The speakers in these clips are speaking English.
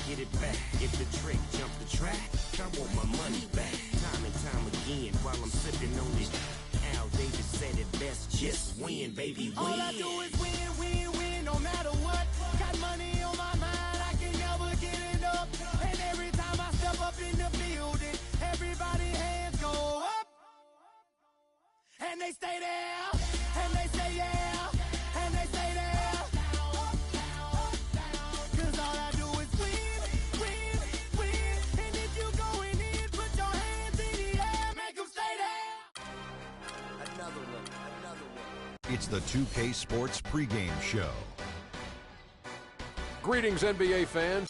get it back. If the trick jump the track, I want my money back. Time and time again, while I'm sipping on it. Al Davis said it best, just win, baby, win. All I do is win, win, win, no matter what. Got money on my mind, I can never get enough. And every time I step up in the building, everybody hands go up. And they stay there, and they say yeah, and they stay there. Cause all I do is win, win, win. And if you going in, put your hands in the air, make them stay there. Another one, another one. It's the 2K Sports pregame show. Greetings, NBA fans.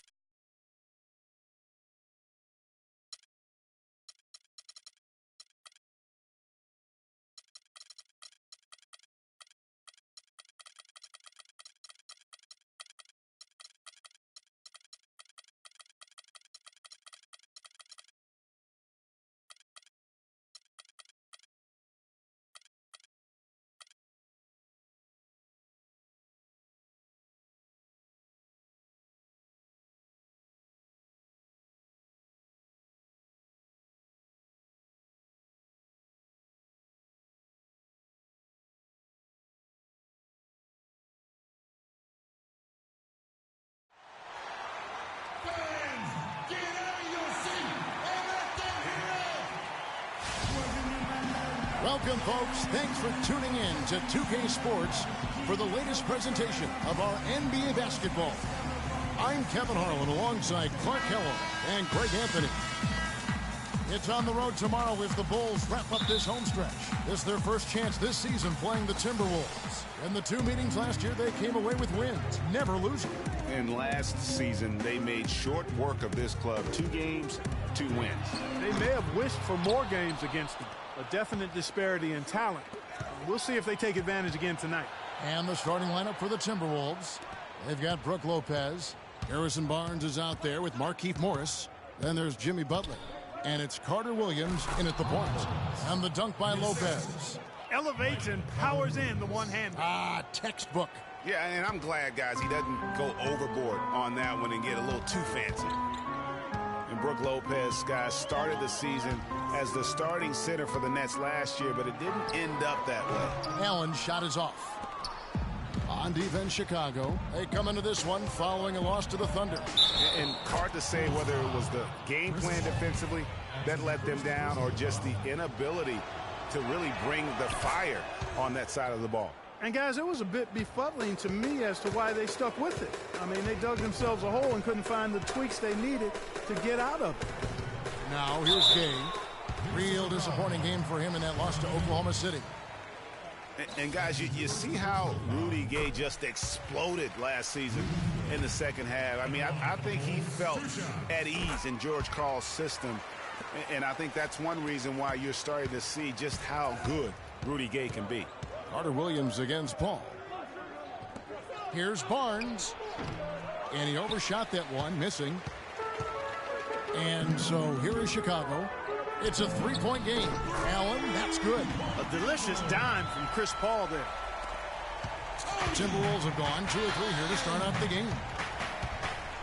Welcome, folks. Thanks for tuning in to 2K Sports for the latest presentation of our NBA basketball. I'm Kevin Harlan alongside Clark Kellogg and Greg Anthony. It's on the road tomorrow as the Bulls wrap up this home stretch. This is their first chance this season playing the Timberwolves. In the two meetings last year, they came away with wins, never losing. And last season, they made short work of this club. 2 games, 2 wins. They may have wished for more games against them. A definite disparity in talent. We'll see if they take advantage again tonight. And the starting lineup for the Timberwolves. They've got Brook Lopez. Harrison Barnes is out there with Markieff Morris. Then there's Jimmy Butler. And it's Carter Williams in at the point. And the dunk by Lopez. Elevates and powers in the one-hander. Textbook. Yeah, and I'm glad, guys, he doesn't go overboard on that one and get a little too fancy. And Brook Lopez, guys, started the season as the starting center for the Nets last year, but it didn't end up that way. Allen's shot is off. On defense, Chicago. They come into this one following a loss to the Thunder. And hard to say whether it was the game plan defensively that let them down or just the inability to really bring the fire on that side of the ball. And, guys, it was a bit befuddling to me as to why they stuck with it. I mean, they dug themselves a hole and couldn't find the tweaks they needed to get out of it. Now, here's Gay. Real disappointing game for him in that loss to Oklahoma City. And guys, you see how Rudy Gay just exploded last season in the second half. I mean, I think he felt at ease in George Karl's system. And I think that's one reason why you're starting to see just how good Rudy Gay can be. Carter Williams against Paul. Here's Barnes. And he overshot that one, missing. And so here is Chicago. It's a three-point game. Allen, that's good. A delicious dime from Chris Paul there. Timberwolves have gone 2 or 3 here to start out the game.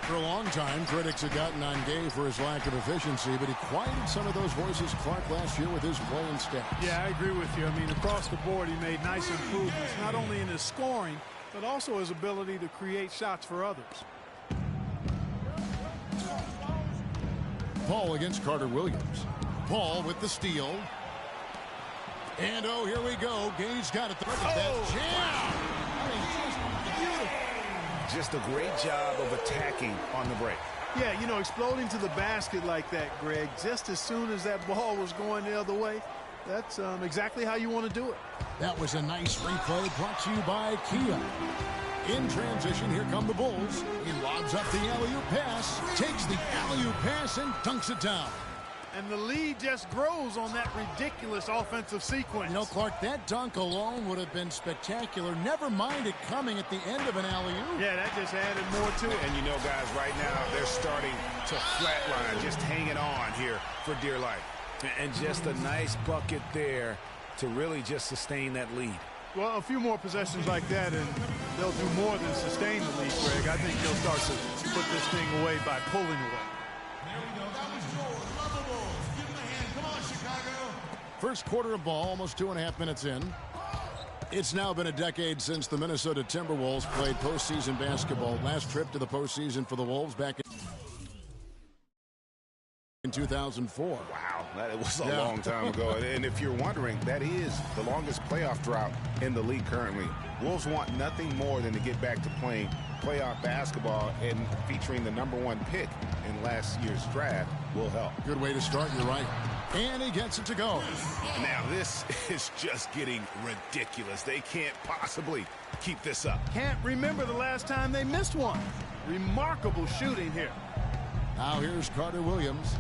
For a long time, critics had gotten on Gay for his lack of efficiency, but he quieted some of those voices, Clark, last year with his play and stats. Yeah, I agree with you. I mean, across the board, he made nice improvements, not only in his scoring, but also his ability to create shots for others. Paul against Carter Williams. Paul with the steal. And, oh, here we go. Gay's got it. Look at that jam. I mean, just beautiful. Just a great job of attacking on the break. Yeah, you know, exploding to the basket like that, Greg, just as soon as that ball was going the other way, that's exactly how you want to do it. That was a nice replay brought to you by Kia. In transition, here come the Bulls. He lobs up the alley-oop pass, takes the alley-oop pass, and dunks it down. And the lead just grows on that ridiculous offensive sequence. You know, Clark, that dunk alone would have been spectacular. Never mind it coming at the end of an alley-oop. Yeah, that just added more to it. And you know, guys, right now they're starting to flatline, just hanging on here for dear life. And just a nice bucket there to really just sustain that lead. Well, a few more possessions like that, and they'll do more than sustain the lead, Greg. I think they'll start to put this thing away by pulling away. First quarter of ball, almost 2.5 minutes in. It's now been a decade since the Minnesota Timberwolves played postseason basketball. Last trip to the postseason for the Wolves back in 2004. Wow, that was a long time ago. And if you're wondering, that is the longest playoff drought in the league currently. Wolves want nothing more than to get back to playing playoff basketball, and featuring the #1 pick in last year's draft will help. Good way to start, you're right. And he gets it to go. Now this is just getting ridiculous. They can't possibly keep this up. Can't remember the last time they missed one. Remarkable shooting here. Now here's Carter Williams.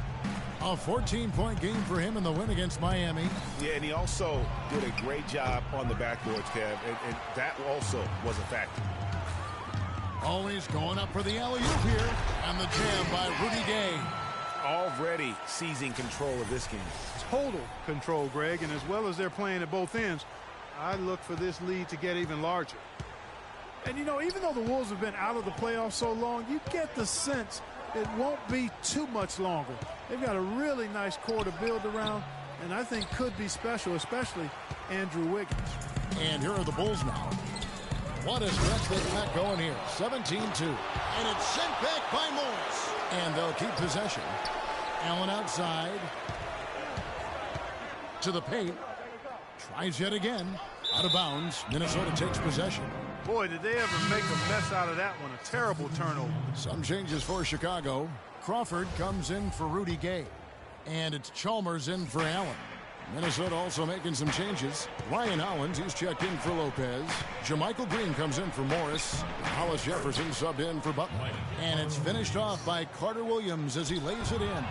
A 14-point game for him in the win against Miami. Yeah, and he also did a great job on the backboards, Kev, and that also was a factor. Always going up for the alley-oop here. And the jam by Rudy Gay. Already seizing control of this game. Total control, Greg, and as well as they're playing at both ends, I look for this lead to get even larger. And, you know, even though the Wolves have been out of the playoffs so long, you get the sense it won't be too much longer. They've got a really nice core to build around, and I think could be special, especially Andrew Wiggins. And here are the Bulls now. What a stretch they've got going here. 17-2. And it's sent back by Morris. And they'll keep possession. Allen outside. To the paint. Tries yet again. Out of bounds. Minnesota takes possession. Boy, did they ever make a mess out of that one. A terrible turnover. Some changes for Chicago. Crawford comes in for Rudy Gay. And it's Chalmers in for Allen. Minnesota also making some changes. Ryan Hollins, he's checked in for Lopez. Jermichael Green comes in for Morris. Hollis Jefferson subbed in for Butler. And it's finished off by Carter Williams as he lays it in.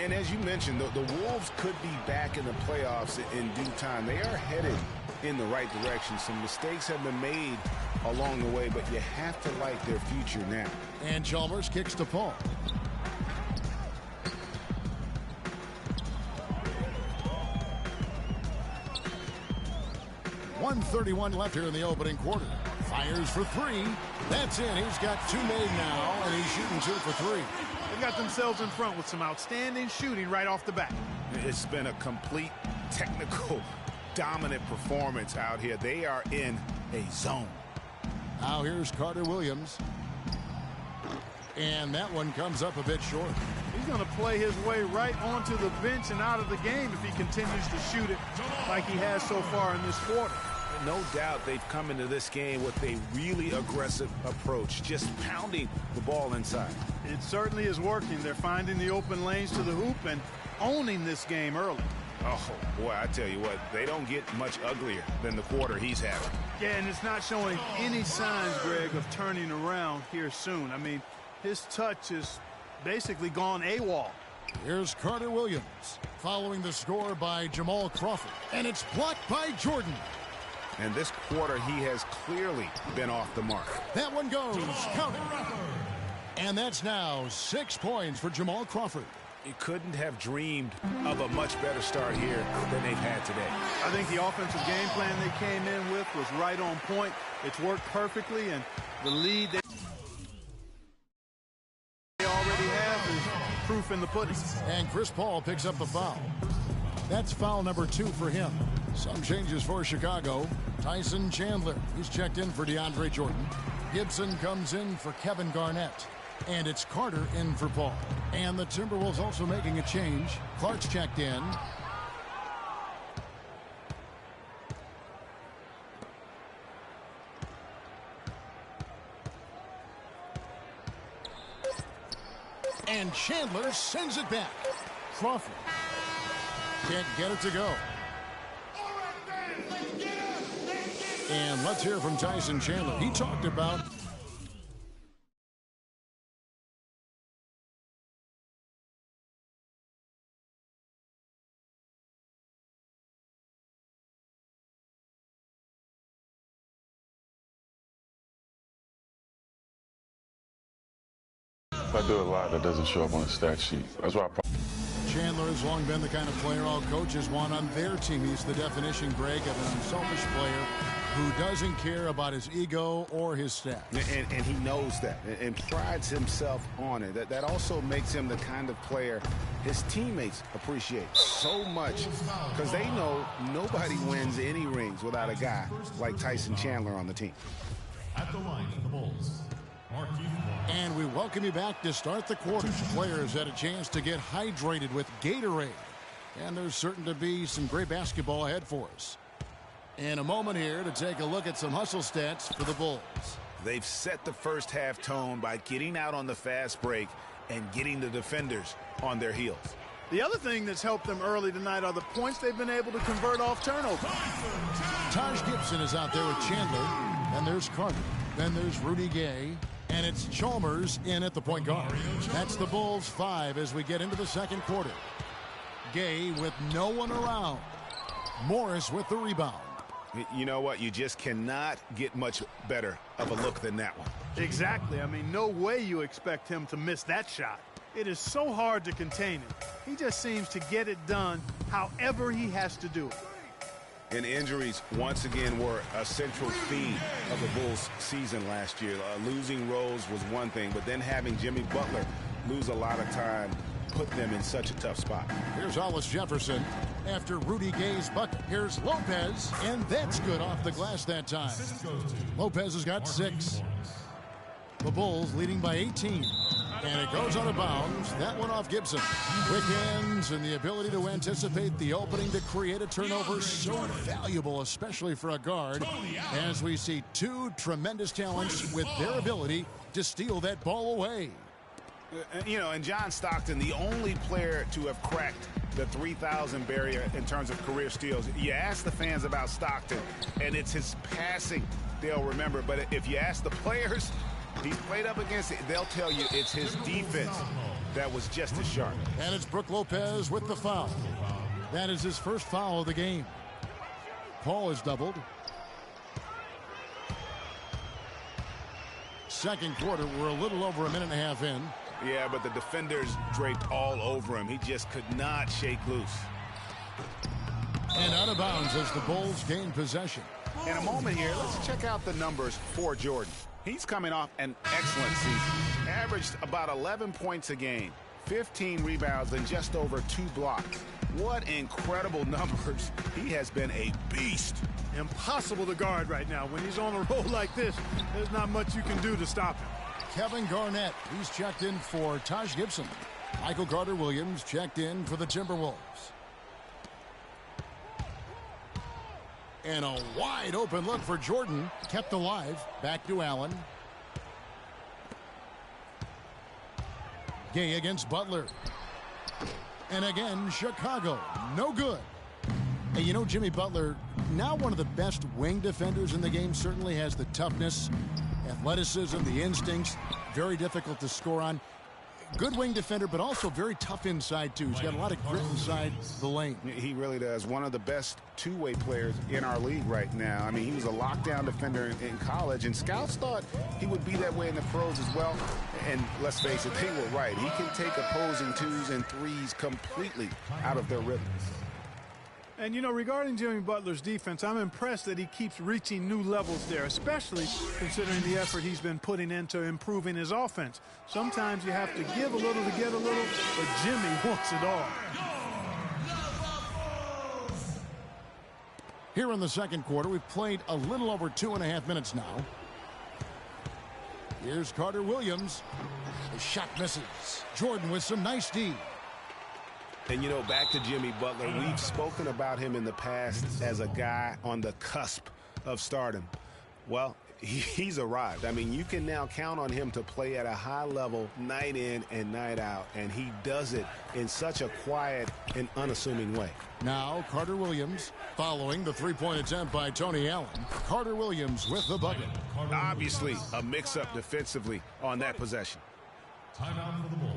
And as you mentioned, the Wolves could be back in the playoffs in due time. They are headed in the right direction. Some mistakes have been made along the way, but you have to like their future now. And Chalmers kicks to Paul. .131 left here in the opening quarter. Fires for three. That's in. He's got two made now, and he's shooting 2 for 3. They got themselves in front with some outstanding shooting right off the bat. It's been a complete technical dominant performance out here. They are in a zone. Now here's Carter Williams. And that one comes up a bit short. He's going to play his way right onto the bench and out of the game if he continues to shoot it like he has so far in this quarter. No doubt they've come into this game with a really aggressive approach, just pounding the ball inside. It certainly is working. They're finding the open lanes to the hoop and owning this game early. Oh, boy, I tell you what, they don't get much uglier than the quarter he's having. Yeah, and it's not showing any signs, Greg, of turning around here soon. I mean, his touch is basically gone AWOL. Here's Carter Williams following the score by Jamal Crawford. And it's blocked by Jordan. And this quarter, he has clearly been off the mark. That one goes. Count it. And that's now 6 points for Jamal Crawford. You couldn't have dreamed of a much better start here than they've had today. I think the offensive game plan they came in with was right on point. It's worked perfectly, and the lead they already have is proof in the pudding. And Chris Paul picks up the foul. That's foul number 2 for him. Some changes for Chicago. Tyson Chandler, he's checked in for DeAndre Jordan. Gibson comes in for Kevin Garnett. And it's Carter in for Paul. And the Timberwolves also making a change. Clark's checked in. And Chandler sends it back. Crawford can't get it to go. And let's hear from Tyson Chandler. He talked about I do a lot that doesn't show up on the stat sheet. That's why Chandler has long been the kind of player all coaches want on their team. He's the definition, Greg, of an unselfish player who doesn't care about his ego or his stats. And he knows that and prides himself on it. That also makes him the kind of player his teammates appreciate so much, because they know nobody wins any rings without a guy like Tyson Chandler on the team. At the line for the Bulls, and we welcome you back to start the quarter. Players had a chance to get hydrated with Gatorade, and there's certain to be some great basketball ahead for us. In a moment here to take a look at some hustle stats for the Bulls. They've set the first half tone by getting out on the fast break and getting the defenders on their heels. The other thing that's helped them early tonight are the points they've been able to convert off turnover. Taj Gibson is out there with Chandler. Then there's Carter. Then there's Rudy Gay. And it's Chalmers in at the point guard. That's the Bulls 5 as we get into the second quarter. Gay with no one around. Morris with the rebound. You know what? You just cannot get much better of a look than that one. Exactly. I mean, no way you expect him to miss that shot. It is so hard to contain him. He just seems to get it done however he has to do it. And injuries, once again, were a central theme of the Bulls' season last year. Losing Rose was one thing, but then having Jimmy Butler lose a lot of time put them in such a tough spot. Here's Hollis Jefferson after Rudy Gay's bucket. Here's Lopez, and that's good off the glass that time. Lopez has got 6. The Bulls leading by 18. And it goes out of bounds. That one off Gibson. Quick hands and the ability to anticipate the opening to create a turnover, so valuable, especially for a guard, as we see two tremendous talents with their ability to steal that ball away. You know, and John Stockton, the only player to have cracked the 3,000 barrier in terms of career steals. You ask the fans about Stockton, and it's his passing they'll remember. But if you ask the players he's played up against, they'll tell you it's his defense that was just as sharp. And it's Brook Lopez with the foul. That is his first foul of the game. Paul is doubled. Second quarter, we're a little over a minute and a half in. Yeah, but the defenders draped all over him. He just could not shake loose. And out of bounds as the Bulls gain possession. In a moment here, let's check out the numbers for Jordan. He's coming off an excellent season. Averaged about 11 points a game, 15 rebounds, and just over 2 blocks. What incredible numbers. He has been a beast. Impossible to guard right now. When he's on a roll like this, there's not much you can do to stop him. Kevin Garnett, he's checked in for Taj Gibson. Michael Carter-Williams checked in for the Timberwolves. And a wide open look for Jordan. Kept alive. Back to Allen. Gay against Butler. And again, Chicago. No good. And you know, Jimmy Butler, now one of the best wing defenders in the game, certainly has the toughness, athleticism, the instincts. Very difficult to score on. Good wing defender, but also very tough inside, too. He's got a lot of grit inside the lane. He really does. One of the best two-way players in our league right now. I mean, he was a lockdown defender in college, and scouts thought he would be that way in the pros as well. And let's face it, they were right. He can take opposing 2s and 3s completely out of their rhythm. And, you know, regarding Jimmy Butler's defense, I'm impressed that he keeps reaching new levels there, especially considering the effort he's been putting into improving his offense. Sometimes you have to give a little to get a little, but Jimmy wants it all. Here in the second quarter, we've played a little over 2.5 minutes now. Here's Carter-Williams. The shot misses. Jordan with some nice D. And, you know, back to Jimmy Butler, we've spoken about him in the past as a guy on the cusp of stardom. Well, he's arrived. I mean, you can now count on him to play at a high level night in and night out, and he does it in such a quiet and unassuming way. Now, Carter-Williams following the three-point attempt by Tony Allen. Carter-Williams with the bucket. Obviously, a mix-up defensively on that possession. Timeout for the Bulls.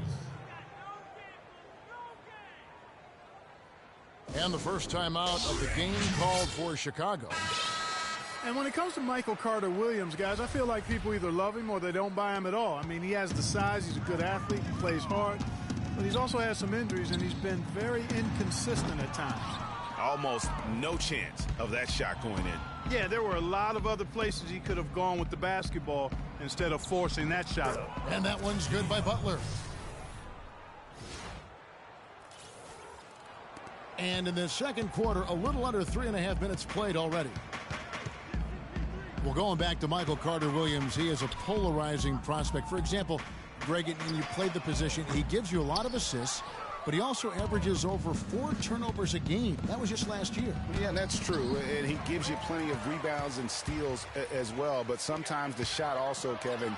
And the first timeout of the game called for Chicago. And when it comes to Michael Carter-Williams, guys, I feel like people either love him or they don't buy him at all. I mean, he has the size, he's a good athlete, he plays hard, but he's also had some injuries, and he's been very inconsistent at times. Almost no chance of that shot going in. Yeah, there were a lot of other places he could have gone with the basketball instead of forcing that shot up. And that one's good by Butler. And in the second quarter, a little under 3.5 minutes played already. Well, going back to Michael Carter-Williams, he is a polarizing prospect. For example, Greg, when you played the position, he gives you a lot of assists, but he also averages over 4 turnovers a game. That was just last year. Yeah, that's true. And he gives you plenty of rebounds and steals as well. But sometimes the shot also, Kevin,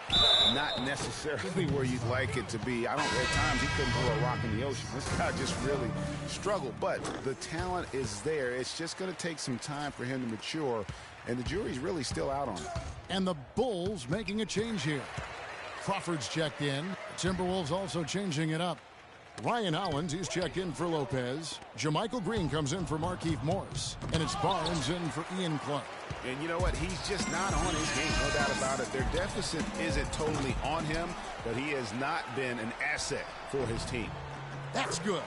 not necessarily where you'd like it to be. At times he couldn't throw a rock in the ocean. This guy just really struggled. But the talent is there. It's just going to take some time for him to mature. And the jury's really still out on him. And the Bulls making a change here. Crawford's checked in. Timberwolves also changing it up. Ryan Hollins, he's checked in for Lopez. JaMychal Green comes in for Markieff Morris. And it's Barnes in for Ian Clark. And you know what? He's just not on his game, no doubt about it. Their deficit isn't totally on him, but he has not been an asset for his team. That's good.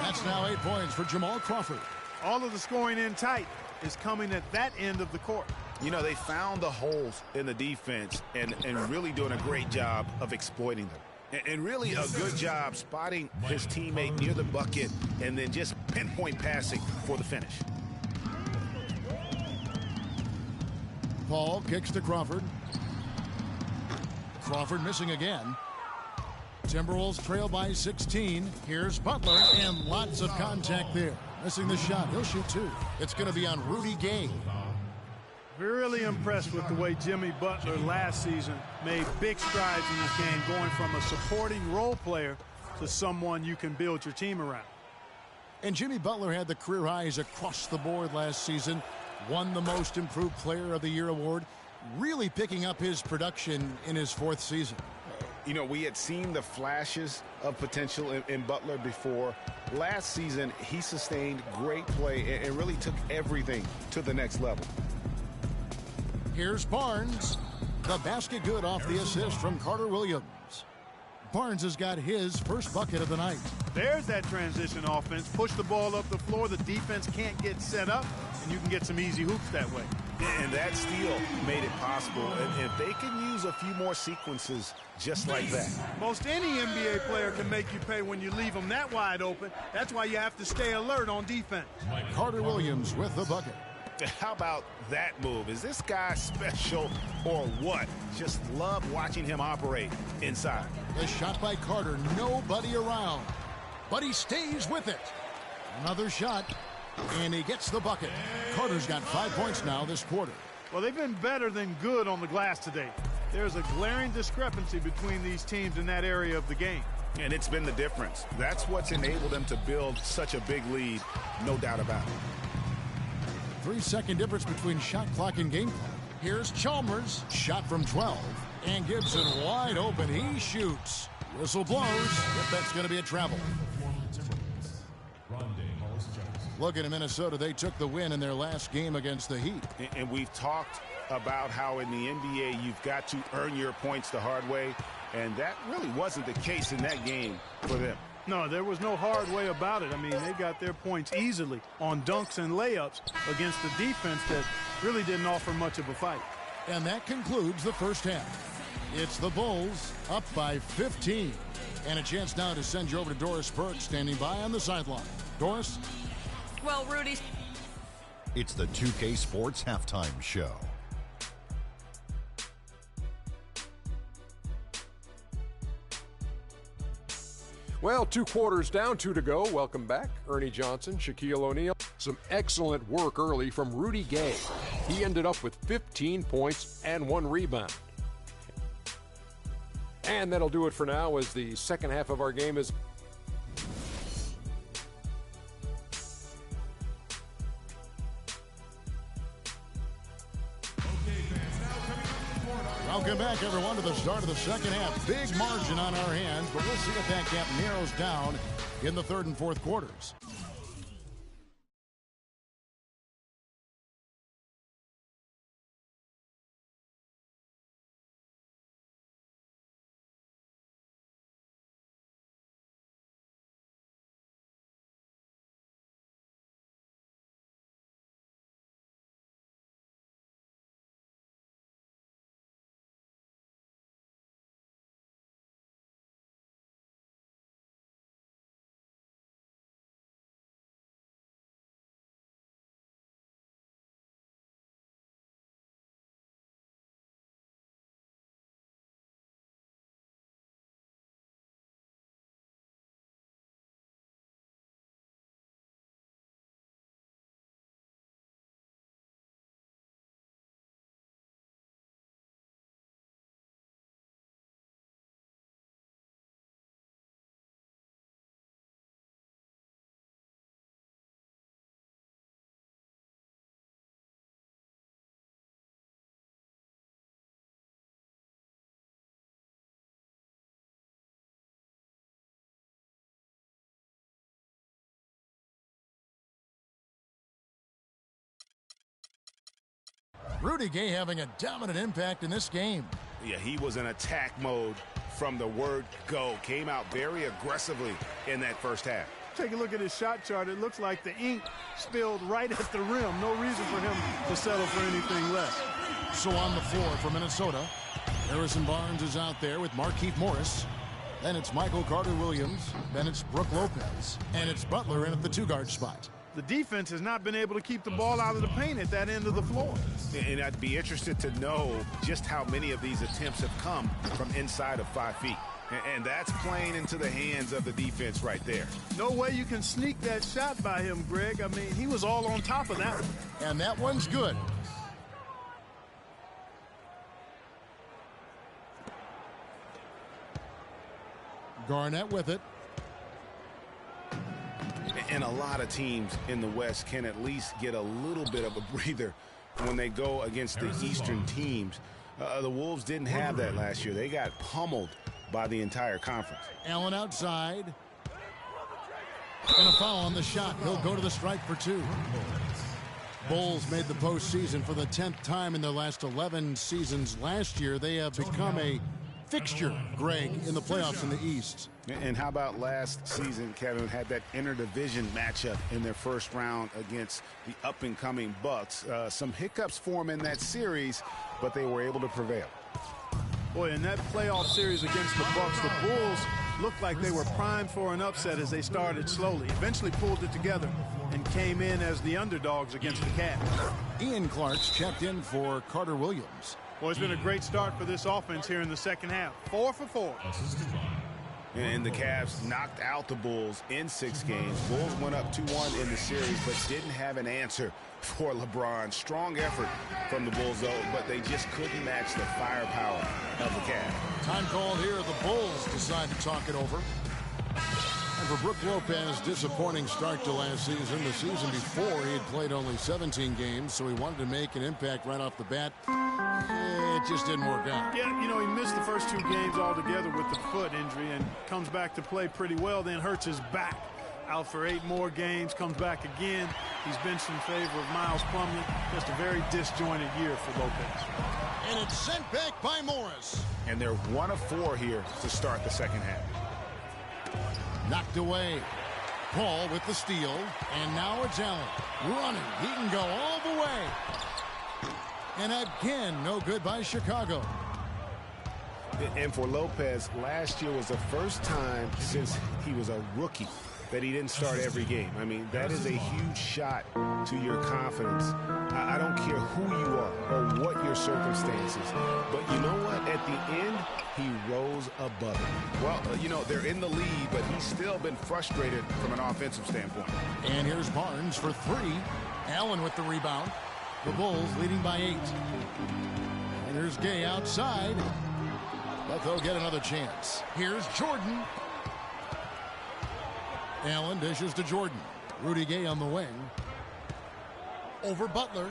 That's now 8 points for Jamal Crawford. All of the scoring in tight is coming at that end of the court. You know, they found the holes in the defense and really doing a great job of exploiting them. And really a good job spotting his teammate near the bucket and then just pinpoint passing for the finish. Paul kicks to Crawford. Crawford missing again. Timberwolves trail by 16. Here's Butler, and lots of contact there. Missing the shot. He'll shoot 2. It's going to be on Rudy Gay. Really impressed with the way Jimmy Butler last season made big strides in this game, going from a supporting role player to someone you can build your team around. And Jimmy Butler had the career highs across the board last season, won the Most Improved Player of the Year award, really picking up his production in his 4th season. You know, we had seen the flashes of potential in Butler before. Last season, he sustained great play and really took everything to the next level. Here's Barnes. The basket good off the assist from Carter-Williams. Barnes has got his first bucket of the night. There's that transition offense. Push the ball up the floor. The defense can't get set up, and you can get some easy hoops that way. And that steal made it possible. And if they can use a few more sequences just like that. Most any NBA player can make you pay when you leave them that wide open. That's why you have to stay alert on defense. Carter-Williams with the bucket. How about that move? Is this guy special or what? Just love watching him operate inside. The shot by Carter, nobody around, but he stays with it. Another shot, and he gets the bucket. Carter's got 5 points now this quarter. Well, they've been better than good on the glass today. There's a glaring discrepancy between these teams in that area of the game. And it's been the difference. That's what's enabled them to build such a big lead, no doubt about it. 3-second difference between shot clock and game clock. Here's Chalmers, shot from 12, and Gibson wide open. He shoots. Whistle blows. Yep, that's going to be a travel. Looking at Minnesota, they took the win in their last game against the Heat. And we've talked about how in the NBA you've got to earn your points the hard way, and that really wasn't the case in that game for them. No, there was no hard way about it. I mean, they got their points easily on dunks and layups against a defense that really didn't offer much of a fight. And that concludes the first half. It's the Bulls up by 15. And a chance now to send you over to Doris Burke, standing by on the sideline. Doris? Well, Rudy. It's the 2K Sports Halftime Show. Well, 2 quarters down, 2 to go. Welcome back. Ernie Johnson, Shaquille O'Neal. Some excellent work early from Rudy Gay. He ended up with 15 points and 1 rebound. And that'll do it for now as the second half of our game is... Welcome back, everyone, to the start of the second half. Big margin on our hands, but we'll see if that gap narrows down in the third and fourth quarters. Rudy Gay having a dominant impact in this game. Yeah, he was in attack mode from the word go. Came out very aggressively in that first half. Take a look at his shot chart. It looks like the ink spilled right at the rim. No reason for him to settle for anything less. So on the floor for Minnesota, Harrison Barnes is out there with Markieff Morris. Then it's Michael Carter-Williams. Then it's Brook Lopez. And it's Butler in at the two-guard spot. The defense has not been able to keep the ball out of the paint at that end of the floor. And I'd be interested to know just how many of these attempts have come from inside of 5 feet. And that's playing into the hands of the defense right there. No way you can sneak that shot by him, Greg. I mean, he was all on top of that one. And that one's good. Garnett with it. And a lot of teams in the West can at least get a little bit of a breather when they go against the Eastern teams. The Wolves didn't have that last year. They got pummeled by the entire conference. Allen outside. And a foul on the shot. He'll go to the strike for two. Bulls made the postseason for the 10th time in their last 11 seasons. Last year, they have become a fixture, Greg, in the playoffs in the East. And how about last season, Kevin, had that interdivision matchup in their first round against the up-and-coming Bucks. Some hiccups for them in that series, but they were able to prevail. Boy, in that playoff series against the Bucks, the Bulls looked like they were primed for an upset as they started slowly, eventually pulled it together, and came in as the underdogs against the Cavs. Ian Clark's checked in for Carter-Williams. Well, it's been a great start for this offense here in the second half. 4 for 4. And the Cavs knocked out the Bulls in 6 games. Bulls went up 2-1 in the series, but didn't have an answer for LeBron. Strong effort from the Bulls, though, but they just couldn't match the firepower of the Cavs. Time called here. The Bulls decide to talk it over. And for Brook Lopez, disappointing start to last season. The season before, he had played only 17 games, so he wanted to make an impact right off the bat. It just didn't work out. Yeah, you know, he missed the first 2 games altogether with the foot injury and comes back to play pretty well, then hurts his back. Out for 8 more games, comes back again. He's benched in favor of Miles Plumlee. Just a very disjointed year for Lopez. And it's sent back by Morris. And they're 1 of 4 here to start the second half. Knocked away. Paul with the steal. And now it's Allen. Running. He can go all the way. And again, no good by Chicago. And for Lopez, last year was the first time since he was a rookie that he didn't start every game. I mean, that is a huge shot to your confidence. I don't care who you are or what your circumstances, but you know what? At the end, he rose above it. Well, you know, they're in the lead, but he's still been frustrated from an offensive standpoint. And here's Barnes for 3. Allen with the rebound. The Bulls leading by 8. And there's Gay outside. But they'll get another chance. Here's Jordan. Allen dishes to Jordan. Rudy Gay on the wing. Over Butler.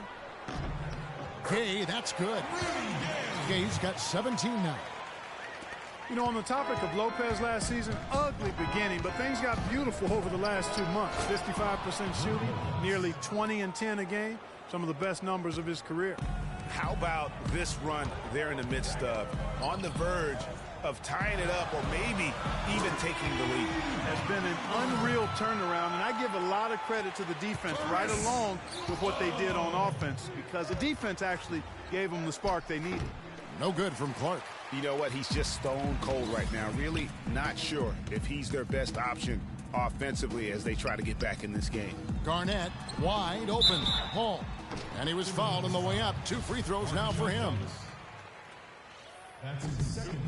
Gay, that's good. Gay's got 17 now. You know, on the topic of Lopez last season, ugly beginning, but things got beautiful over the last 2 months. 55% shooting, nearly 20 and 10 a game. Some of the best numbers of his career. How about this run they're in the midst of, on the verge of tying it up or maybe even taking the lead? Has been an unreal turnaround, and I give a lot of credit to the defense right along with what they did on offense, because the defense actually gave them the spark they needed. No good from Clark. You know what? He's just stone cold right now. Really not sure if he's their best option offensively as they try to get back in this game. Garnett wide open. Paul. And he was fouled on the way up. 2 free throws now for him.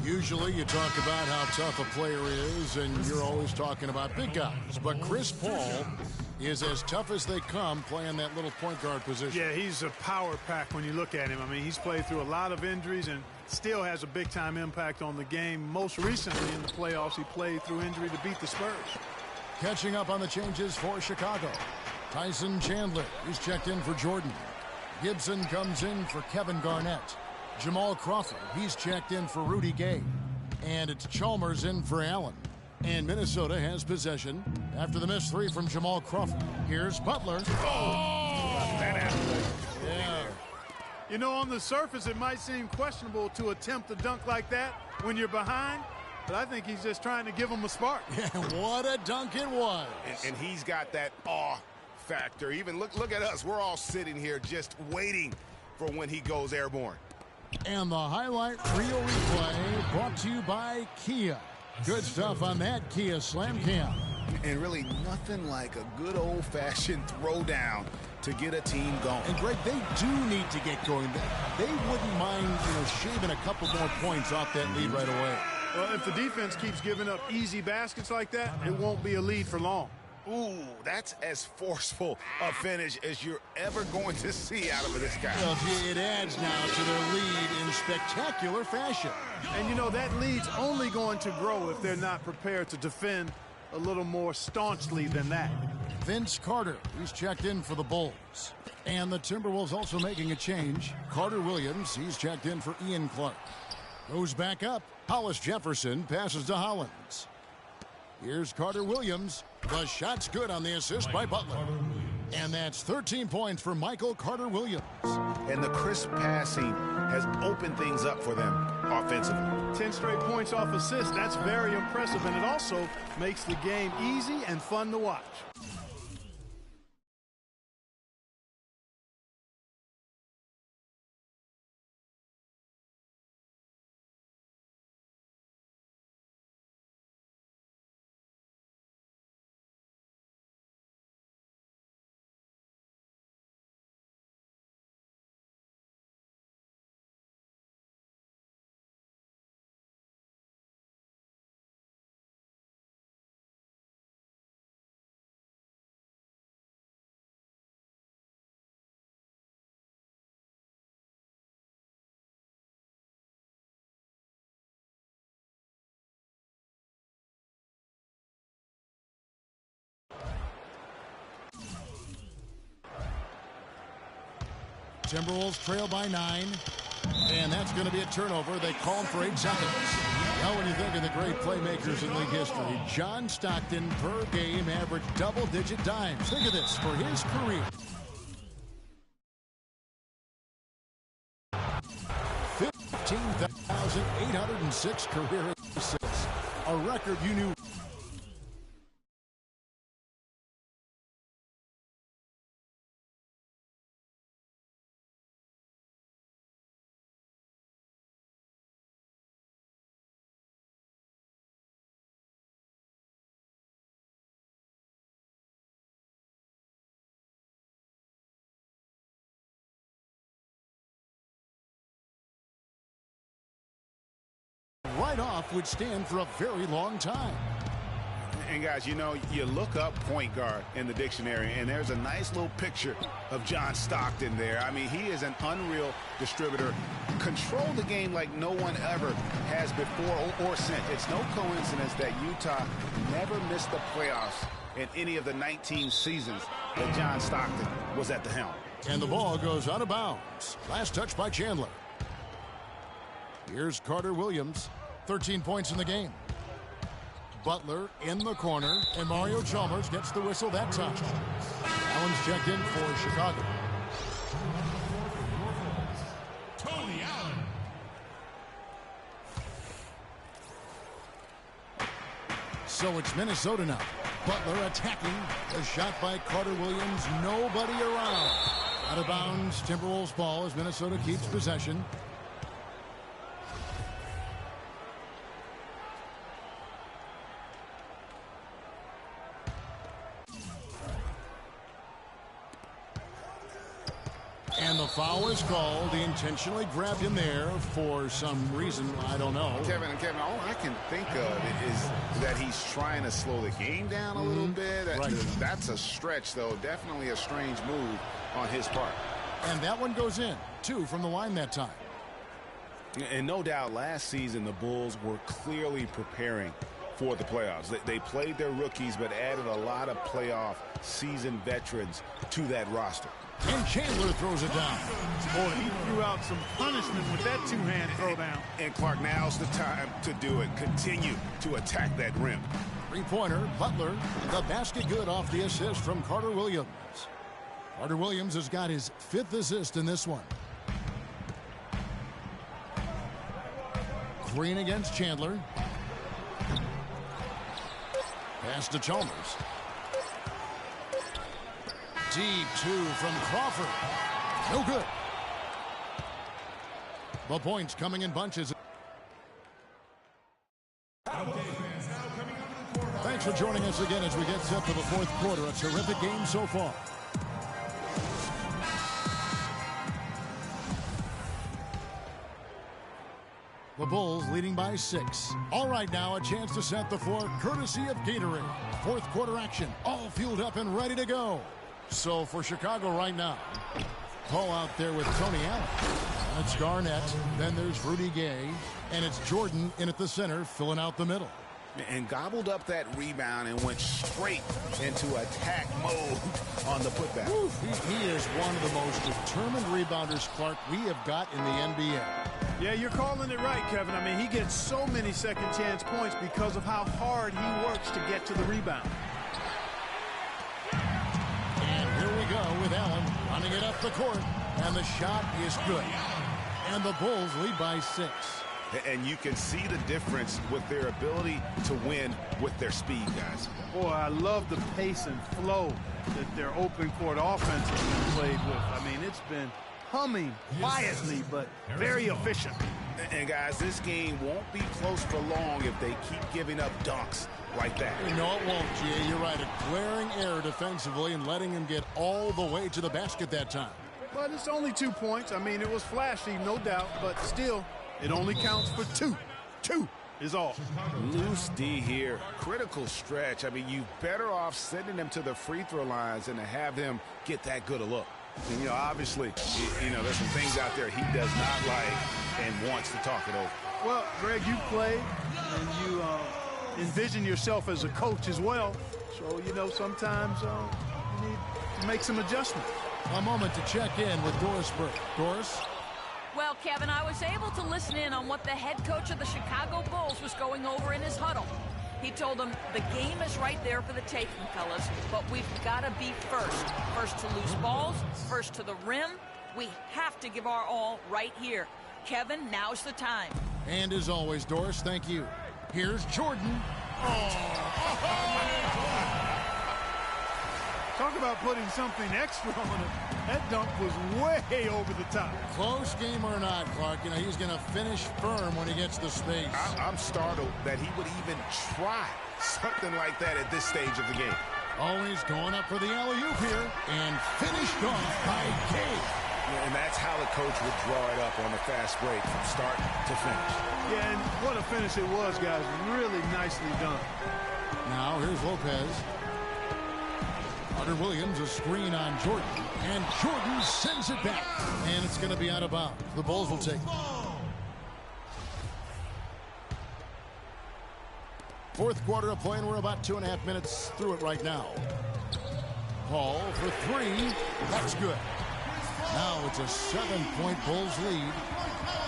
Usually you talk about how tough a player is, and you're always talking about big guys. But Chris Paul is as tough as they come playing that little point guard position. Yeah, he's a power pack when you look at him. I mean, he's played through a lot of injuries and still has a big-time impact on the game. Most recently in the playoffs, he played through injury to beat the Spurs. Catching up on the changes for Chicago. Tyson Chandler, he's checked in for Jordan. Gibson comes in for Kevin Garnett. Jamal Crawford, he's checked in for Rudy Gay. And it's Chalmers in for Allen. And Minnesota has possession after the missed 3 from Jamal Crawford. Here's Butler. Oh! That happened. Yeah. You know, on the surface, it might seem questionable to attempt a dunk like that when you're behind, but I think he's just trying to give him a spark. Yeah, what a dunk it was. And he's got that awe factor. Even look at us. We're all sitting here just waiting for when he goes airborne. And the highlight reel replay brought to you by Kia. Good stuff on that Kia Slam Cam. And really nothing like a good old-fashioned throwdown to get a team going. And Greg, they do need to get going. They wouldn't mind, shaving a couple more points off that lead right away. Well, if the defense keeps giving up easy baskets like that, it won't be a lead for long. Ooh, that's as forceful a finish as you're ever going to see out of this guy. Well, it adds now to their lead in spectacular fashion. And, that lead's only going to grow if they're not prepared to defend a little more staunchly than that. Vince Carter, he's checked in for the Bulls. And the Timberwolves also making a change. Carter Williams, he's checked in for Ian Clark. Goes back up. Hollis Jefferson passes to Hollins. Here's Carter Williams. The shot's good on the assist by Butler. And that's 13 points for Michael Carter Williams. And the crisp passing has opened things up for them offensively. 10 straight points off assists. That's very impressive, and it also makes the game easy and fun to watch. Timberwolves trail by 9. And that's going to be a turnover. They call for 8 seconds. Now, when you think of the great playmakers in league history, John Stockton per game averaged double-digit dimes. Think of this for his career. 15,806 career assists. A record you knew. Right off would stand for a very long time. And guys, you look up point guard in the dictionary, and there's a nice little picture of John Stockton there. I mean, he is an unreal distributor. Control the game like no one ever has before or since. It's no coincidence that Utah never missed the playoffs in any of the 19 seasons that John Stockton was at the helm. And the ball goes out of bounds. Last touch by Chandler. Here's Carter Williams. 13 points in the game. Butler in the corner, and Mario Chalmers gets the whistle that time. Allen's checked in for Chicago. Tony Allen. So it's Minnesota now. Butler attacking. A shot by Carter Williams. Nobody around. Out of bounds. Timberwolves ball as Minnesota keeps possession. And the foul is called. He intentionally grabbed him there for some reason. I don't know. Kevin, all I can think of is that he's trying to slow the game down a little bit. Right. That's a stretch, though. Definitely a strange move on his part. And that one goes in. 2 from the line that time. And no doubt last season the Bulls were clearly preparing for the playoffs. They played their rookies but added a lot of playoff seasoned veterans to that roster. And Chandler throws it down. Boy, he threw out some punishment with that two-hand throwdown. And Clark, now's the time to do it. Continue to attack that rim. Three-pointer, Butler. The basket good off the assist from Carter Williams. Carter Williams has got his 5th assist in this one. Green against Chandler. Pass to Chalmers. Deep two from Crawford. No good. The points coming in bunches. Thanks for joining us again as we get set for the fourth quarter. A terrific game so far. The Bulls leading by 6. All right, now a chance to set the floor courtesy of Gatorade. Fourth quarter action, all fueled up and ready to go. So for Chicago right now, Paul out there with Tony Allen. That's Garnett. Then there's Rudy Gay. And it's Jordan in at the center, filling out the middle. And gobbled up that rebound and went straight into attack mode on the putback. He is one of the most determined rebounders, Clark, we have got in the NBA. Yeah, you're calling it right, Kevin. I mean, he gets so many second chance points because of how hard he works to get to the rebound. And here we go with Allen running it up the court. And the shot is good. And the Bulls lead by 6. And you can see the difference with their ability to win with their speed, guys. Boy, I love the pace and flow that their open court offense has been played with. I mean, it's been humming quietly, but very efficient. And guys, this game won't be close for long if they keep giving up dunks like that. No, it won't, Jay. You're right. A glaring error defensively and letting him get all the way to the basket that time. But it's only 2 points. I mean, it was flashy, no doubt, but still, it only counts for 2. 2 is all. Loose D here. Critical stretch. I mean, you better off sending him to the free throw lines than to have him get that good a look. And, you know, obviously, you know, there's some things out there he does not like and wants to talk it over. Well, Greg, you played and you envision yourself as a coach as well. So, you know, sometimes you need to make some adjustments. A moment to check in with Doris Burke. Doris? Well, Kevin, I was able to listen in on what the head coach of the Chicago Bulls was going over in his huddle. He told them the game is right there for the taking, fellas, but we've got to be first. First to loose balls, first to the rim. We have to give our all right here. Kevin, now's the time. And as always, Doris, thank you. Here's Jordan. Talk about putting something extra on it. That dunk was way over the top. Close game or not, Clark, you know, he's going to finish firm when he gets the space. I'm startled that he would even try something like that at this stage of the game. Always going up for the alley-oop here and finished off by Gay. Yeah, and that's how the coach would draw it up on the fast break from start to finish. Yeah, and what a finish it was, guys. Really nicely done. Now here's Lopez. Hunter Williams, a screen on Jordan. And Jordan sends it back. And it's going to be out of bounds. The Bulls will take it. Fourth quarter of play, and we're about 2.5 minutes through it right now. Paul for 3. That's good. Now it's a 7-point Bulls lead.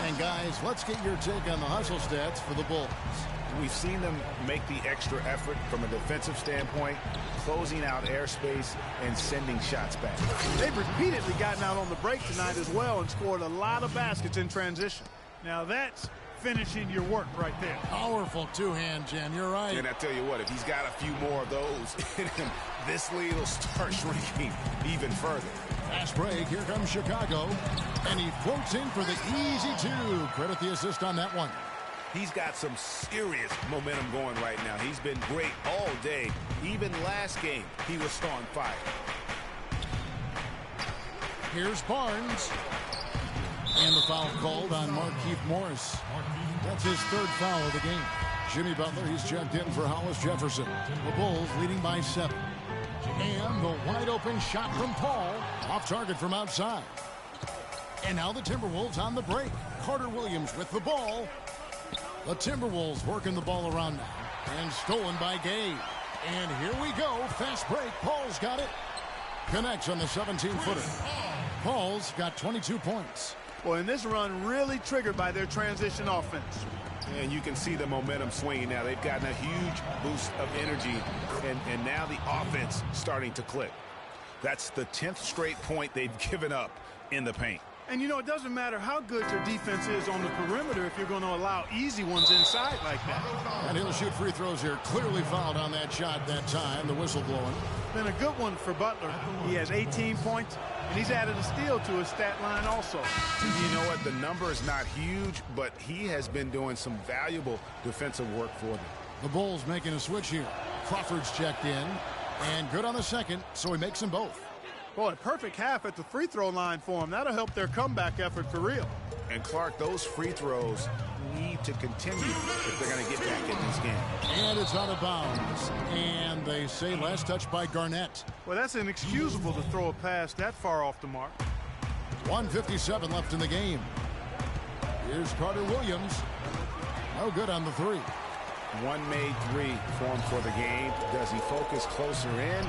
And guys, let's get your take on the hustle stats for the Bulls. We've seen them make the extra effort from a defensive standpoint, closing out airspace and sending shots back. They've repeatedly gotten out on the break tonight as well and scored a lot of baskets in transition. Now that's finishing your work right there. Powerful two-hand jam, you're right. And I tell you what, if he's got a few more of those in him, this lead will start shrinking even further. Fast break, here comes Chicago. And he floats in for the easy 2. Credit the assist on that one. He's got some serious momentum going right now. He's been great all day. Even last game, he was on fire. Here's Barnes. And the foul called on Markieff Morris. That's his 3rd foul of the game. Jimmy Butler, he's checked in for Hollis Jefferson. The Bulls leading by 7. And the wide open shot from Paul. Off target from outside. And now the Timberwolves on the break. Carter Williams with the ball. The Timberwolves working the ball around now. And stolen by Gay. And here we go. Fast break. Paul's got it. Connects on the 17-footer. Paul's got 22 points. Well, and this run really triggered by their transition offense. And you can see the momentum swinging now. They've gotten a huge boost of energy. And now the offense starting to click. That's the 10th straight point they've given up in the paint. And, you know, it doesn't matter how good your defense is on the perimeter if you're going to allow easy ones inside like that. And he'll shoot free throws here. Clearly fouled on that shot that time. The whistle blowing. Been a good one for Butler. He has 18 points, and he's added a steal to his stat line also. You know what? The number is not huge, but he has been doing some valuable defensive work for them. The Bulls making a switch here. Crawford's checked in, and good on the second, so he makes them both. Boy, perfect half at the free throw line for him. That'll help their comeback effort for real. And Clark, those free throws need to continue if they're going to get back in this game. And it's out of bounds. And they say last touch by Garnett. Well, that's inexcusable to throw a pass that far off the mark. 1:57 left in the game. Here's Carter Williams. No good on the three. One made three for him for the game. Does he focus closer in?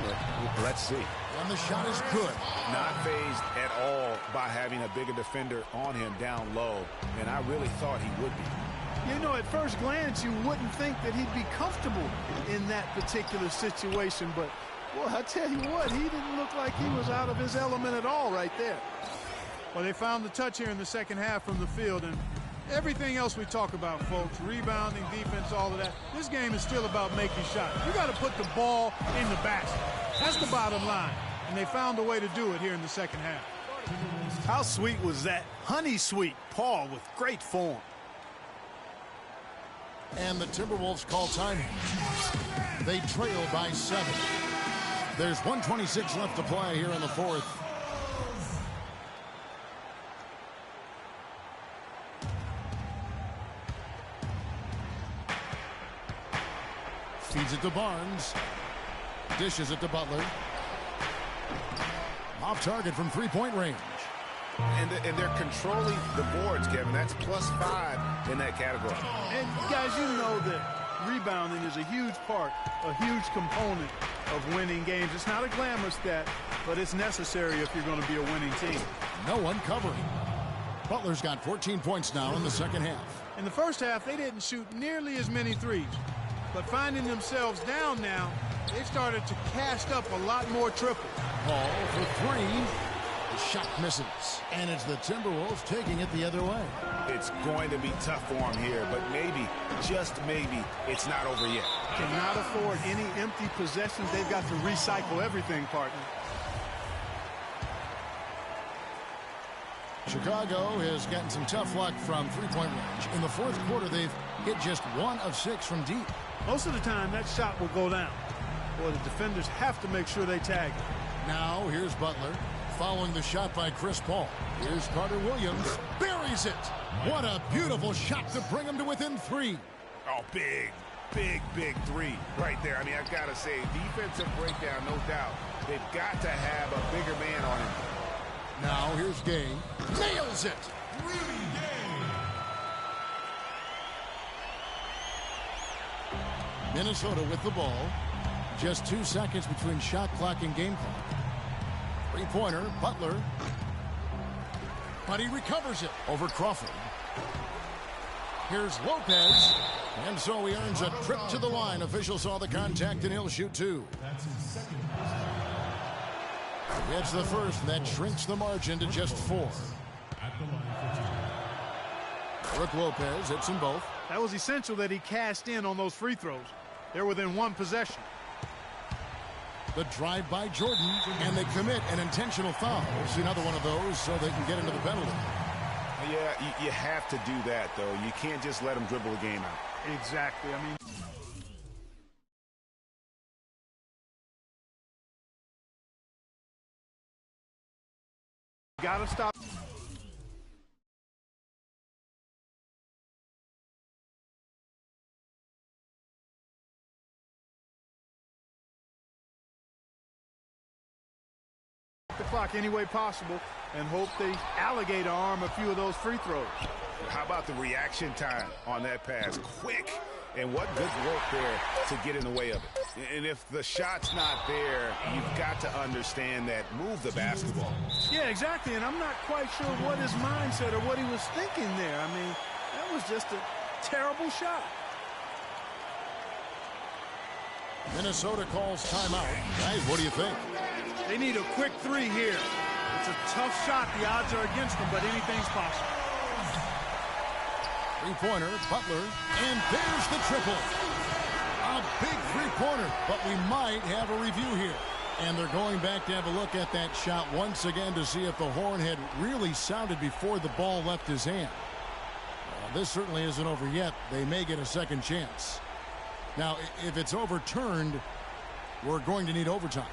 Let's see. And the shot is good. Not fazed at all by having a bigger defender on him down low. And I really thought he would be. You know, at first glance, you wouldn't think that he'd be comfortable in that particular situation. But, well, I tell you what, he didn't look like he was out of his element at all right there. Well, they found the touch here in the second half from the field. And everything else we talk about, folks, rebounding, defense, all of that, this game is still about making shots. You got to put the ball in the basket. That's the bottom line. And they found a way to do it here in the second half. How sweet was that? Honey sweet. Paul with great form. And the Timberwolves call time. They trail by 7. There's 1:26 left to play here in the fourth. Feeds it to Barnes. Dishes it to Butler. Off target from three-point range. And they're controlling the boards, Kevin. That's +5 in that category. And, guys, you know that rebounding is a huge part, a huge component of winning games. It's not a glamour stat, but it's necessary if you're going to be a winning team. No one covering. Butler's got 14 points now in the second half. In the first half, they didn't shoot nearly as many threes. But finding themselves down now, they've started to cast up a lot more triples. Ball for three. The shot misses. And it's the Timberwolves taking it the other way. It's going to be tough for him here, but maybe, just maybe, it's not over yet. Cannot afford any empty possessions. They've got to recycle everything, partner. Chicago has gotten some tough luck from three-point range. In the fourth quarter, they've hit just 1 of 6 from deep. Most of the time, that shot will go down. Boy, the defenders have to make sure they tag it. Now, here's Butler, following the shot by Chris Paul. Here's Carter Williams, buries it. What a beautiful shot to bring him to within 3. Oh, big three right there. I mean, I've got to say, defensive breakdown, no doubt. They've got to have a bigger man on him. Now, here's Gay. Nails it. Rudy Gay. Minnesota with the ball. Just 2 seconds between shot clock and game clock. Three-pointer, Butler. But he recovers it over Crawford. Here's Lopez. And so he earns a trip to the line. Official saw the contact, and he'll shoot 2. That's his second. It's the first, and that shrinks the margin to just 4. At the line for 2. Brook Lopez hits them both. That was essential that he cashed in on those free throws. They're within 1 possession. The drive by Jordan, and they commit an intentional foul. It's another one of those so they can get into the penalty. Yeah, you have to do that, though. You can't just let them dribble the game out. Exactly. I mean, gotta stop. The clock any way possible and hope they alligator arm a few of those free throws. How about the reaction time on that pass? Quick. And what good work there to get in the way of it. And if the shot's not there, you've got to understand that. Move the basketball. Yeah, exactly. And I'm not quite sure what his mindset or what he was thinking there. I mean, that was just a terrible shot. Minnesota calls timeout. Guys, what do you think? They need a quick 3 here. It's a tough shot. The odds are against them, but anything's possible. Three-pointer, Butler, and there's the triple. A big three-pointer, but we might have a review here. And they're going back to have a look at that shot once again to see if the horn had really sounded before the ball left his hand. This certainly isn't over yet. They may get a second chance. Now, if it's overturned, we're going to need overtime.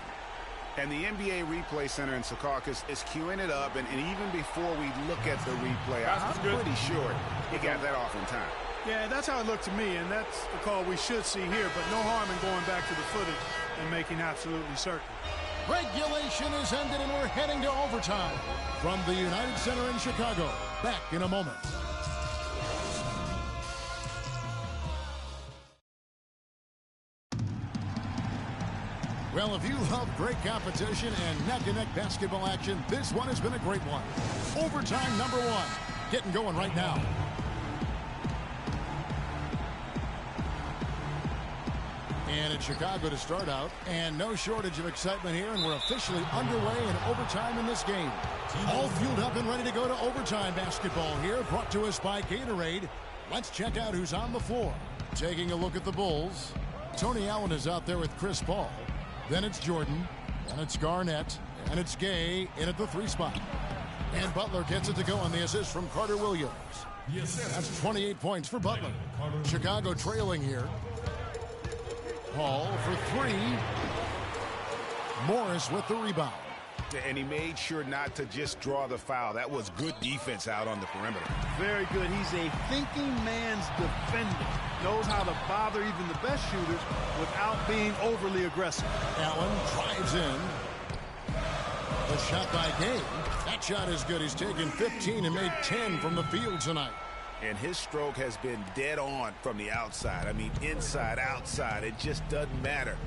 And the NBA Replay Center in Secaucus is queuing it up, and even before we look at the replay, I'm pretty sure he got that off in time. Yeah, that's how it looked to me, and that's the call we should see here, but no harm in going back to the footage and making absolutely certain. Regulation is ended, and we're heading to overtime. From the United Center in Chicago, back in a moment. Well, if you love great competition and neck-to-neck basketball action, this one has been a great one. Overtime number one. Getting going right now. And it's Chicago to start out. And no shortage of excitement here. And we're officially underway in overtime in this game. All fueled up and ready to go to overtime basketball here. Brought to us by Gatorade. Let's check out who's on the floor. Taking a look at the Bulls. Tony Allen is out there with Chris Paul. Then it's Jordan, and it's Garnett, and it's Gay in at the 3 spot. And Butler gets it to go on the assist from Carter Williams. That's 28 points for Butler. Chicago trailing here. Paul for 3. Morris with the rebound. And he made sure not to just draw the foul. That was good defense out on the perimeter. Very good. He's a thinking man's defender. Knows how to bother even the best shooters without being overly aggressive. Allen drives in. The shot by Gay. That shot is good. He's taken 15 and made 10 from the field tonight. And his stroke has been dead on from the outside. I mean, inside, outside. It just doesn't matter.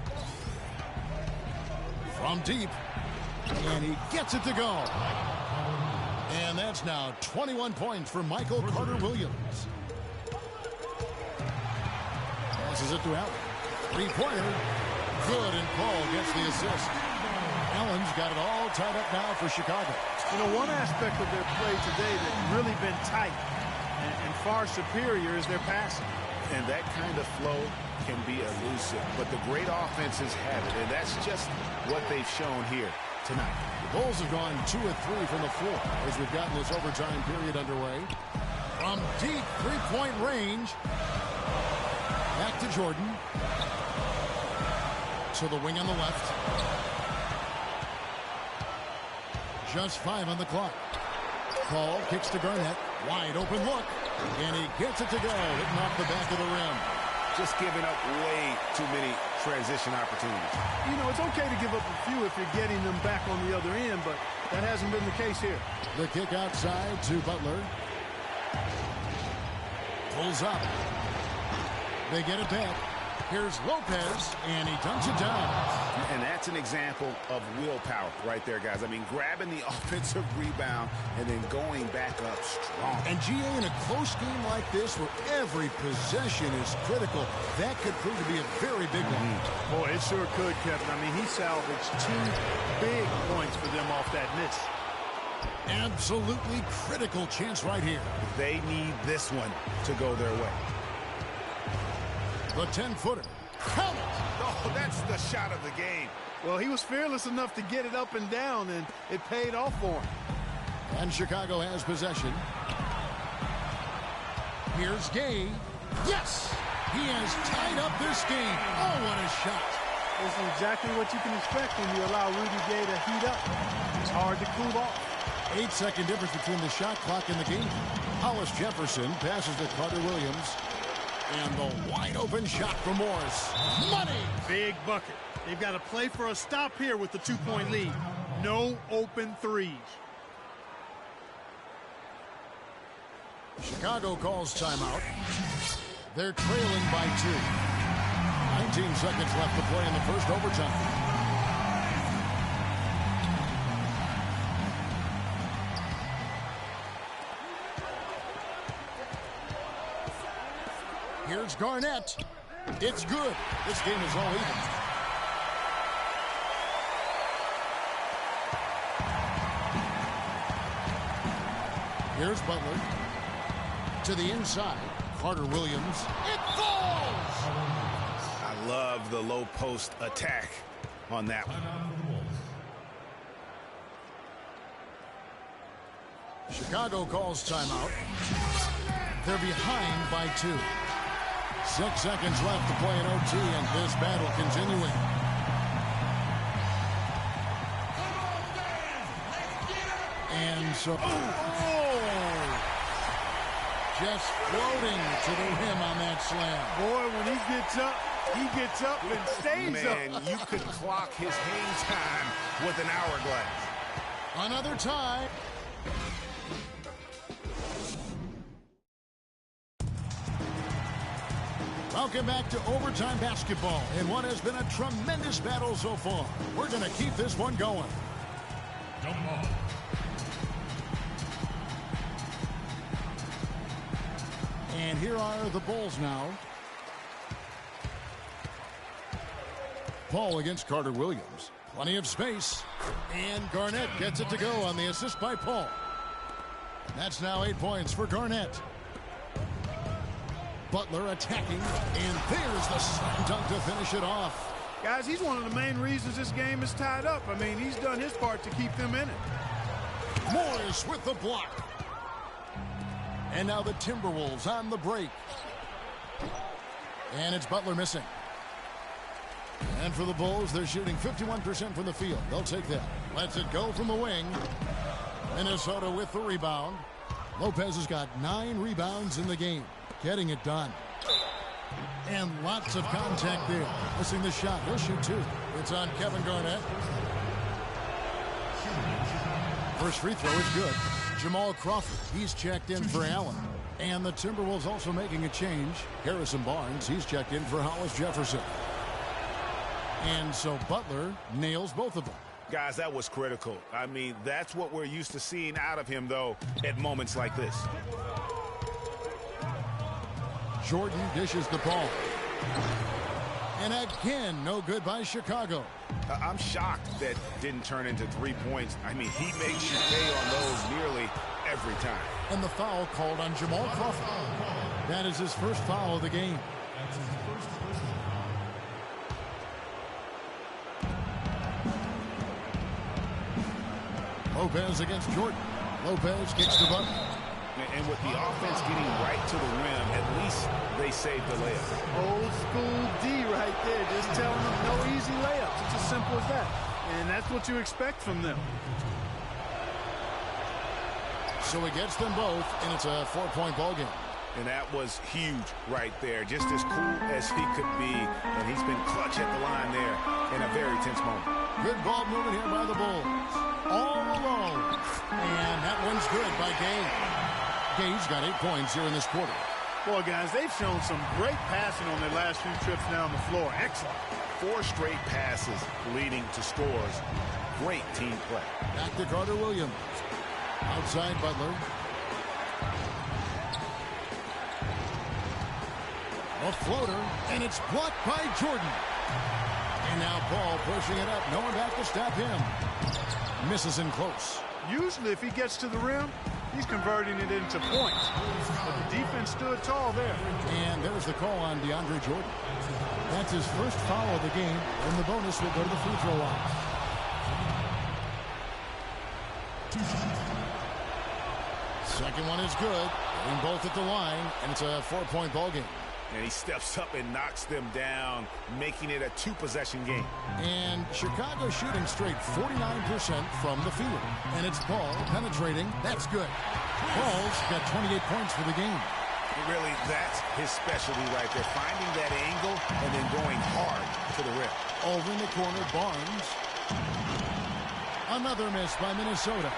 From deep. And he gets it to go. And that's now 21 points for Michael Carter Williams. Passes it to Allen. Three-pointer. Good, and Paul gets the assist. Allen's got it all tied up now for Chicago. You know, one aspect of their play today that's really been tight and far superior is their passing. And that kind of flow can be elusive. But the great offenses have it, and that's just what they've shown here tonight. The Bulls have gone 2 of 3 from the floor as we've gotten this overtime period underway. From deep three-point range. Back to Jordan. To the wing on the left. Just 5 on the clock. Paul kicks to Garnett. Wide open look. And he gets it to go. Hitting off the back of the rim. Just giving up way too many transition opportunities. You know, it's okay to give up a few if you're getting them back on the other end, but that hasn't been the case here. The kick outside to Butler. Pulls up. They get it back. Here's Lopez, and he dunks it down. And that's an example of willpower right there, guys. I mean, grabbing the offensive rebound and then going back up strong. And GA, in a close game like this where every possession is critical, that could prove to be a very big one. Boy, it sure could, Kevin. I mean, he salvaged 2 big points for them off that miss. Absolutely critical chance right here. They need this one to go their way. The 10-footer. Count it! Oh, that's the shot of the game. Well, he was fearless enough to get it up and down, and it paid off for him. And Chicago has possession. Here's Gay. Yes! He has tied up this game. Oh, what a shot. This is exactly what you can expect when you allow Rudy Gay to heat up. It's hard to cool off. 8-second difference between the shot clock and the game. Hollis Jefferson passes to Carter Williams. And the wide open shot for Morris. Money! Big bucket. They've got to play for a stop here with the 2-point lead. No open threes. Chicago calls timeout. They're trailing by 2. 19 seconds left to play in the first overtime. Here's Garnett. It's good. This game is all even. Here's Butler. To the inside. Carter Williams. It falls! I love the low post attack on that one. Chicago calls timeout. They're behind by 2. 6 seconds left to play in OT, and this battle continuing. And so, just floating to the rim on that slam. Boy, when he gets up and stays up. Man, you could clock his hang time with an hourglass. Another tie. Welcome back to overtime basketball in what has been a tremendous battle so far. We're going to keep this one going. And here are the Bulls now. Paul against Carter Williams. Plenty of space. And Garnett gets it to go on the assist by Paul. That's now 8 points for Garnett. Butler attacking, and there's the slam dunk to finish it off. Guys, he's one of the main reasons this game is tied up. I mean, he's done his part to keep them in it. Morris with the block. And now the Timberwolves on the break. And it's Butler missing. And for the Bulls, they're shooting 51% from the field. They'll take that. Lets it go from the wing. Minnesota with the rebound. Lopez has got 9 rebounds in the game. Getting it done. And lots of contact there. Missing the shot. He'll shoot 2. It's on Kevin Garnett. First free throw is good. Jamal Crawford, he's checked in for Allen. And the Timberwolves also making a change. Harrison Barnes, he's checked in for Hollis Jefferson. And so Butler nails both of them. Guys, that was critical. I mean, that's what we're used to seeing out of him, though, at moments like this. Jordan dishes the ball. And again, no good by Chicago. I'm shocked that didn't turn into 3 points. I mean, he makes you pay on those nearly every time. And the foul called on Jamal Crawford. That is his first foul of the game. Lopez against Jordan. Lopez kicks the Butler. And with the offense getting right to the rim, at least they saved the layup. Old school D right there, just telling them no easy layups. It's as simple as that. And that's what you expect from them. So he gets them both, and it's a 4-point ball game. And that was huge right there. Just as cool as he could be. And he's been clutch at the line there in a very tense moment. Good ball movement here by the Bulls. All alone. And that one's good by Gay. Gay's got 8 points here in this quarter. Boy, guys, they've shown some great passing on their last few trips down the floor. Excellent. 4 straight passes leading to scores. Great team play. Back to Carter Williams. Outside Butler. A floater, and it's blocked by Jordan. And now Paul pushing it up. No one back to stop him. Misses in close. Usually if he gets to the rim, he's converting it into points. But the defense stood tall there. And there's the call on DeAndre Jordan. That's his first foul of the game, and the bonus will go to the free throw line. Second one is good. Getting both at the line, and it's a 4-point ball game. And he steps up and knocks them down, making it a 2-possession game. And Chicago shooting straight 49% from the field. And it's Paul penetrating. That's good. Paul's got 28 points for the game. Really, that's his specialty right there. Finding that angle and then going hard to the rim. Over in the corner, Barnes. Another miss by Minnesota.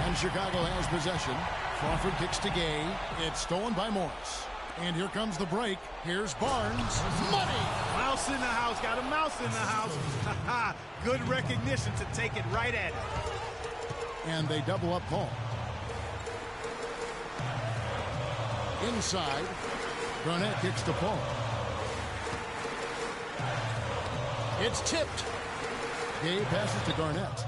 And Chicago has possession. Crawford kicks to Gay. It's stolen by Morris. And here comes the break. Here's Barnes. Money! Mouse in the house. Got a mouse in the house. Good recognition to take it right at it. And they double up Paul. Inside. Garnett kicks to Paul. It's tipped. Gay passes to Garnett.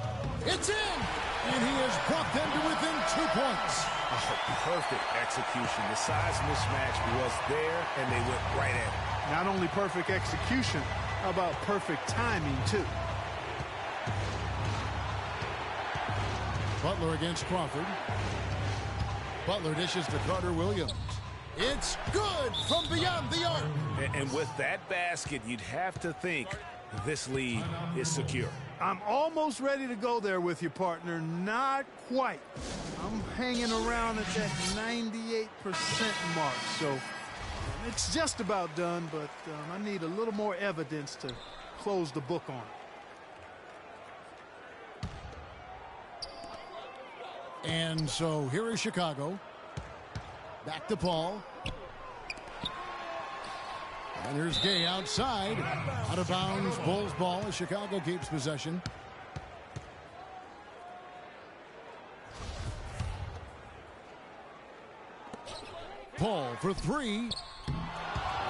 It's in! And he has brought them to within 2 points. Oh, perfect execution. The size mismatch was there, and they went right at it. Not only perfect execution, how about perfect timing, too? Butler against Crawford. Butler dishes to Carter Williams. It's good from beyond the arc. And with that basket, you'd have to think this lead is secure. I'm almost ready to go there with you, partner. Not quite. I'm hanging around at that 98% mark, so it's just about done, but I need a little more evidence to close the book on it. And so here is Chicago. Back to Paul. And here's Gay outside. Out of bounds, Bulls ball as Chicago keeps possession. Paul for three.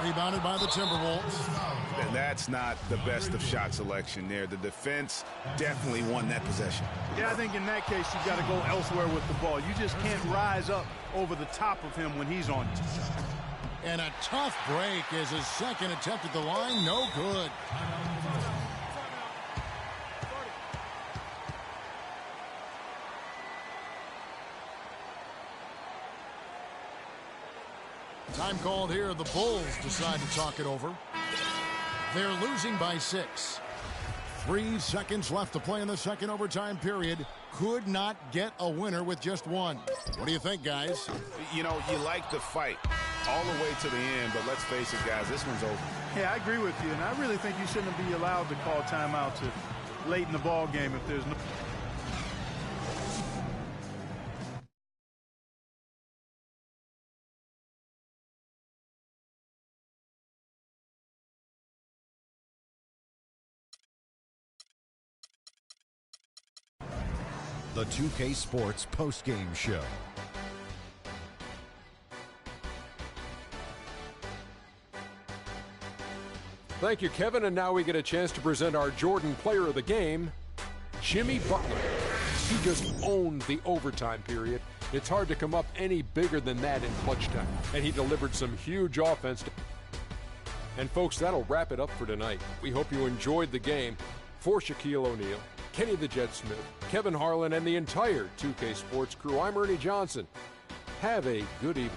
Rebounded by the Timberwolves. And that's not the best of shot selection there. The defense definitely won that possession. Yeah, I think in that case, you've got to go elsewhere with the ball. You just can't rise up over the top of him when he's on it. And a tough break as his second attempt at the line. No good. Time called here. The Bulls decide to talk it over. They're losing by 6. 3 seconds left to play in the second overtime period. Could not get a winner with just one. What do you think, guys? You know, you like the fight all the way to the end, but let's face it, guys, this one's over. Yeah, I agree with you, and I really think you shouldn't be allowed to call timeout late in the ball game if there's no... The 2K Sports postgame show. Thank you, Kevin. And now we get a chance to present our Jordan Player of the Game, Jimmy Butler. He just owned the overtime period. It's hard to come up any bigger than that in clutch time. And he delivered some huge offense. And folks, that'll wrap it up for tonight. We hope you enjoyed the game. For Shaquille O'Neal, Kenny the Jet Smith, Kevin Harlan, and the entire 2K Sports crew, I'm Ernie Johnson. Have a good evening.